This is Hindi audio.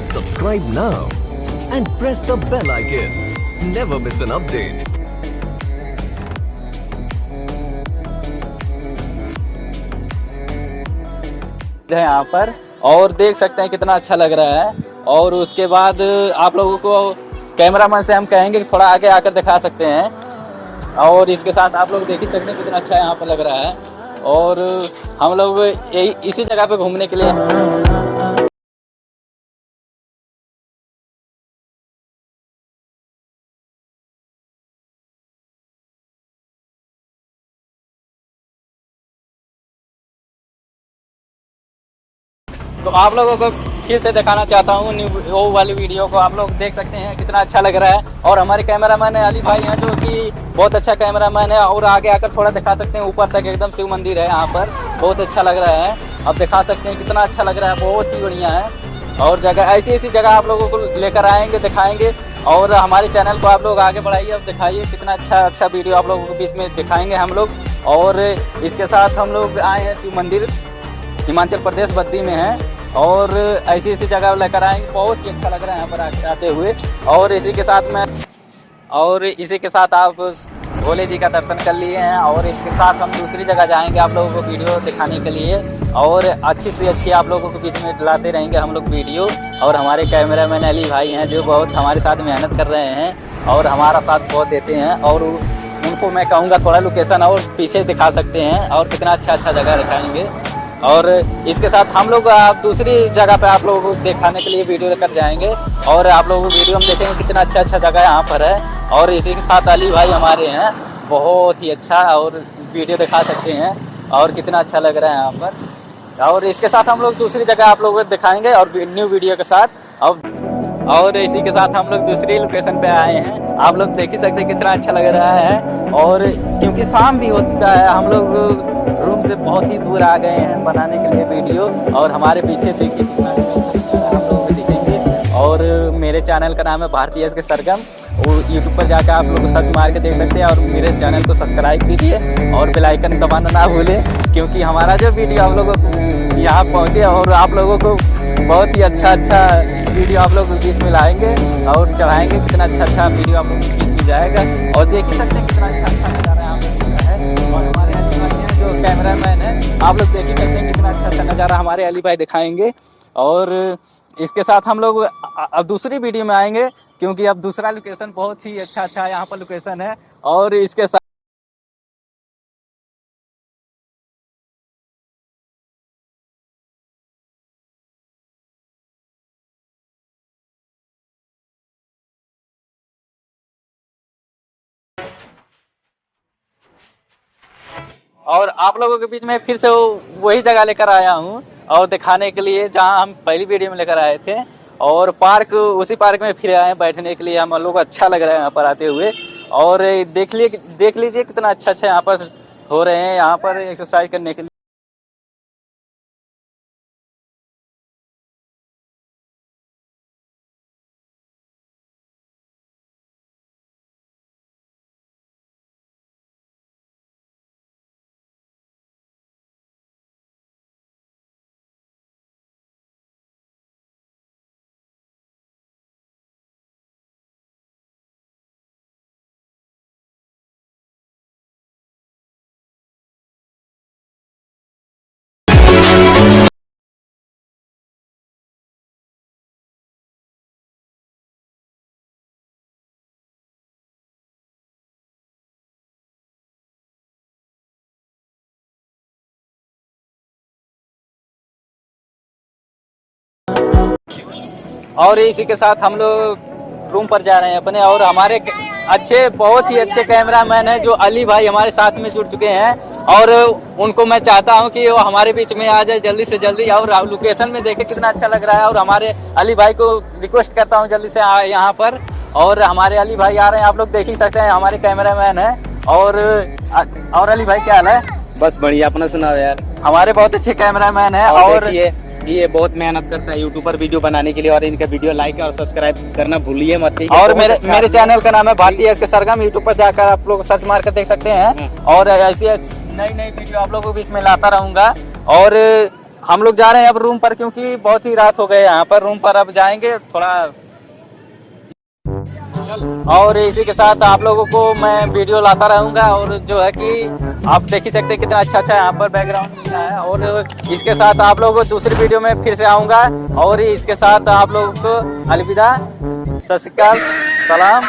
Subscribe now and press the bell icon. Never miss an update. यहाँ पर और देख सकते हैं कितना अच्छा लग रहा है। और उसके बाद आप लोगों को कैमरामैन से हम कहेंगे कि थोड़ा आगे आकर दिखा सकते हैं। और इसके साथ आप लोग देख ही सकते हैं कितना अच्छा यहाँ पर लग रहा है। और हम लोग इसी जगह पे घूमने के लिए तो आप लोगों को फिर से दिखाना चाहता हूँ न्यू वो वाली वीडियो को। आप लोग देख सकते हैं कितना अच्छा लग रहा है। और हमारे कैमरामैन है अली भाई हैं, जो कि बहुत अच्छा कैमरामैन है। और आगे आकर थोड़ा दिखा सकते हैं, ऊपर तक एकदम शिव मंदिर है यहाँ पर, बहुत अच्छा लग रहा है। अब दिखा सकते हैं कितना अच्छा लग रहा है, बहुत ही बढ़िया है। और जगह ऐसी जगह आप लोगों को लेकर आएंगे, दिखाएंगे। और हमारे चैनल को आप लोग आगे बढ़ाइए, अब दिखाइए कितना अच्छा वीडियो आप लोगों के बीच में दिखाएंगे हम लोग। और इसके साथ हम लोग आए हैं शिव मंदिर, हिमाचल प्रदेश बद्दी में है। और ऐसी जगह लेकर आएंगे, बहुत ही अच्छा लग रहा है यहाँ पर आते हुए। और इसी के साथ आप भोले जी का दर्शन कर लिए हैं। और इसके साथ हम दूसरी जगह जाएंगे आप लोगों को वीडियो दिखाने के लिए। और अच्छी से अच्छी आप लोगों के बीच में लाते रहेंगे हम लोग वीडियो। और हमारे कैमरामैन अली भाई हैं, जो बहुत हमारे साथ मेहनत कर रहे हैं और हमारा साथ बहुत देते हैं। और उनको मैं कहूँगा थोड़ा लोकेशन और पीछे दिखा सकते हैं, और कितना अच्छा जगह दिखाएंगे। और इसके साथ हम लोग दूसरी जगह पे आप लोगों को दिखाने के लिए वीडियो लेकर जाएंगे। और आप लोगों को वीडियो में देखेंगे कितना अच्छा जगह यहाँ पर है। और इसी के साथ अली भाई हमारे हैं, बहुत ही अच्छा, और वीडियो दिखा सकते हैं। और कितना अच्छा लग रहा है यहाँ पर। और इसके साथ हम लोग दूसरी जगह आप लोगों को दिखाएंगे और न्यू वीडियो के साथ। और इसी के साथ हम लोग दूसरी लोकेशन पे आए हैं, आप लोग देख ही सकते हैं कितना अच्छा लग रहा है। और क्योंकि शाम भी हो चुका है, हम लोग रूम से बहुत ही दूर आ गए हैं बनाने के लिए वीडियो। और हमारे पीछे देखिए कितना अच्छा आप लोग भी दिखेंगे। और मेरे चैनल का नाम है भारतीय एस के सरगम, वो यूट्यूब पर जाकर आप लोग सर्च मार के देख सकते हैं। और मेरे चैनल को सब्सक्राइब कीजिए और बेल आइकन दबाना ना भूलें, क्योंकि हमारा जो वीडियो आप लोगों को यहाँ पहुँचे और आप लोगों को बहुत ही अच्छा वीडियो आप लोग बीच में लाएंगे और चढ़ाएंगे। कितना अच्छा वीडियो आप लोग बीच में जाएगा। और देख ही सकते हैं कितना अच्छा नज़ारा यहाँ पर है। और हमारे अली भाई हैं जो कैमरामैन है, आप लोग देख ही सकते हैं कितना अच्छा नज़ारा हमारे अली भाई दिखाएंगे। और इसके साथ हम लोग अब दूसरी वीडियो में आएंगे, क्योंकि अब दूसरा लोकेशन बहुत ही अच्छा यहाँ पर लोकेशन है। और इसके साथ और आप लोगों के बीच में फिर से वही जगह लेकर आया हूँ और दिखाने के लिए, जहाँ हम पहली वीडियो में लेकर आए थे। और उसी पार्क में फिर आए हैं बैठने के लिए। हम लोग को अच्छा लग रहा है यहाँ पर आते हुए। और देख लीजिए कितना अच्छा यहाँ पर हो रहे हैं, यहाँ पर एक्सरसाइज करने के लिए। और इसी के साथ हम लोग रूम पर जा रहे हैं अपने। और हमारे अच्छे, बहुत ही अच्छे कैमरामैन हैं जो अली भाई हमारे साथ में जुड़ चुके हैं, और उनको मैं चाहता हूं कि वो हमारे बीच में आ जाए जल्दी से जल्दी। और लोकेशन में देखे कितना अच्छा लग रहा है, और हमारे अली भाई को रिक्वेस्ट करता हूं जल्दी से आए यहाँ पर। और हमारे अली भाई आ रहे हैं, आप लोग देख ही सकते हैं, हमारे कैमरामैन हैं। और अली भाई क्या हाल है? बस बढ़िया, अपना सुनाओ यार। हमारे बहुत अच्छे कैमरामैन हैं। और ये बहुत मेहनत करता है यूट्यूब पर वीडियो बनाने के लिए, और इनका वीडियो लाइक और सब्सक्राइब करना भूलिए मत। ठीक है? और बहुत मेरे चैनल का नाम है भारतीय एस के सरगम, यूट्यूब पर जाकर आप लोग सर्च मार कर देख सकते हैं। और ऐसी नई नई वीडियो आप लोगों के बीच में लाता रहूंगा। और हम लोग जा रहे हैं अब रूम पर, क्योंकि बहुत ही रात हो गए यहाँ पर। रूम पर अब जाएंगे थोड़ा। और इसी के साथ आप लोगों को मैं वीडियो लाता रहूंगा। और जो है कि आप देख ही सकते हैं कितना अच्छा अच्छा यहाँ पर बैकग्राउंड मिल रहा है। और इसके साथ आप लोगों को दूसरी वीडियो में फिर से आऊंगा। और इसके साथ आप लोगों को अलविदा, सत श्री अकाल, सलाम।